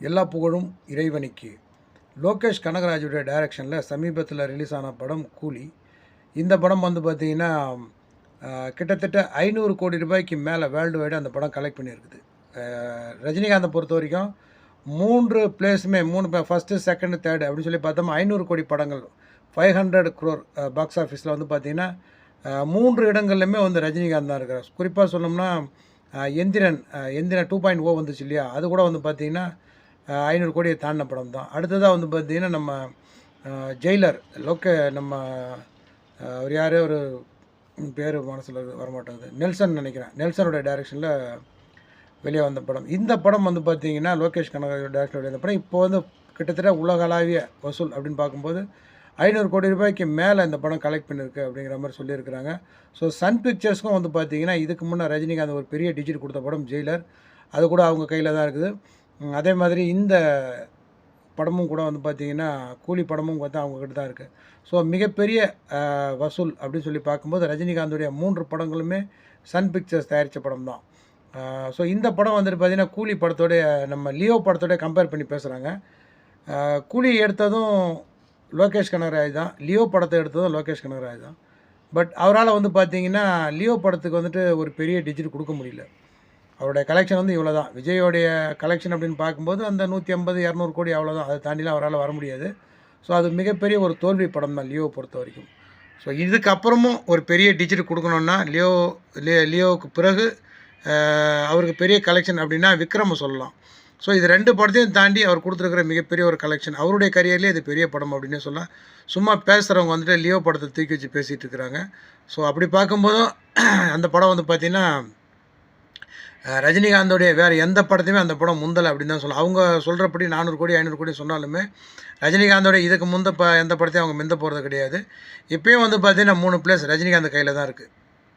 எல்லா புகழும் இறைவனுக்கு. லோகேஷ் கனகராஜுடைய டைரக்ஷனில் சமீபத்தில் ரிலீஸ் ஆன படம் கூலி. இந்த படம் வந்து பார்த்திங்கன்னா கிட்டத்தட்ட 500 கோடி ரூபாய்க்கு மேலே வேர்ல்டு வைடு அந்த படம் கலெக்ட் பண்ணியிருக்குது. ரஜினிகாந்தை பொறுத்த வரைக்கும் 3 பிளேஸுமே 3 ஃபஸ்ட்டு, செகண்டு, தேர்டு அப்படின்னு சொல்லி பார்த்தோம்னா 500 கோடி படங்கள் 500 crore பாக்ஸ் ஆஃபீஸில் வந்து பார்த்திங்கன்னா 3 இடங்கள்லையுமே வந்து ரஜினிகாந்த் தான் இருக்கிறார். குறிப்பாக சொன்னோம்னா எந்திரன் 2.0 வந்துச்சு இல்லையா, அது கூட வந்து பார்த்திங்கன்னா 500 கோடியை தாண்டின படம் தான். அடுத்ததாக வந்து பார்த்திங்கன்னா நம்ம ஜெயிலர் நம்ம ஒரு யார் ஒரு பேர் மனசில் வரமாட்டேங்குது, நெல்சன் நினைக்கிறேன், நெல்சனோட டைரக்ஷனில் வெளியே வந்த படம். இந்த படம் வந்து பார்த்திங்கன்னா லோகேஷ் கனகராஜோட டைரக்ஷனில் வெளியே வந்த படம். இப்போ வந்து கிட்டத்தட்ட உலகளாவிய வசூல் அப்படின்னு பார்க்கும்போது 500 கோடி ரூபாய்க்கு மேலே இந்த படம் கலெக்ட் பண்ணியிருக்கு அப்படிங்கிற மாதிரி சொல்லியிருக்கிறாங்க. ஸோ சன் பிக்சர்ஸ்க்கும் வந்து பார்த்திங்கன்னா இதுக்கு முன்னே ரஜினிகாந்த் ஒரு பெரிய டிஜிட் கொடுத்த படம் ஜெயிலர், அது கூட அவங்க கையில் தான் இருக்குது. அதே மாதிரி இந்த படமும் கூட வந்து பார்த்திங்கன்னா கூலி படமும் வந்து அவங்கக்கிட்ட தான் இருக்குது. ஸோ மிகப்பெரிய வசூல் அப்படின்னு சொல்லி பார்க்கும்போது ரஜினிகாந்துடைய 3 படங்களுமே சன் பிக்சர்ஸ் தயாரித்த படம் தான். ஸோ இந்த படம் வந்துட்டு பார்த்திங்கன்னா கூலி படத்தோடைய நம்ம லியோ படத்தோடைய கம்பேர் பண்ணி பேசுகிறாங்க. கூலி எடுத்ததும் லோகேஷ் கனகராஜ் தான், லியோ படத்தை எடுத்ததும் லோகேஷ் கனகராஜ் தான். பட் அவரால் வந்து பார்த்திங்கன்னா லியோ படத்துக்கு வந்துட்டு ஒரு பெரிய டிஜிட் கொடுக்க முடியல. அவருடைய கலெக்ஷன் வந்து இவ்வளோ தான். விஜயோடைய கலெக்ஷன் அப்படின்னு பார்க்கும்போது அந்த 150, 200 கோடி அவ்வளோதான். அதை தாண்டிலாம் அவரால் வர முடியாது. ஸோ அது மிகப்பெரிய ஒரு தோல்வி படம் தான் லியோவை பொறுத்த வரைக்கும். ஸோ இதுக்கப்புறமும் ஒரு பெரிய டிஜிட் கொடுக்கணுன்னா லியோவுக்கு பிறகு அவருக்கு பெரிய கலெக்ஷன் அப்படின்னா விக்ரமை சொல்லலாம். ஸோ இது 2 படத்தையும் தாண்டி அவர் கொடுத்துருக்கிற மிகப்பெரிய ஒரு கலெக்ஷன், அவருடைய கரியர்லேயே இது பெரிய படம் அப்படின்னே சொல்லலாம். சும்மா பேசுகிறவங்க வந்துட்டு லியோ படத்தை தூக்கி வச்சு பேசிகிட்டு இருக்கிறாங்க. ஸோ அப்படி பார்க்கும்போதும் அந்த படம் வந்து பார்த்திங்கன்னா ரஜினிகாந்தோடைய வேறு எந்த படத்தையுமே அந்த படம் முந்தலை அப்படின்னு தான் சொல்லலாம். அவங்க சொல்கிறபடி 400 கோடி 500 கோடி சொன்னாலுமே ரஜினிகாந்தோடைய இதுக்கு எந்த படத்தையும் அவங்க மிந்த போகிறது கிடையாது. இப்போயும் வந்து பார்த்திங்கன்னா 3 பிளேஸ் ரஜினிகாந்த் கையில் தான் இருக்குது.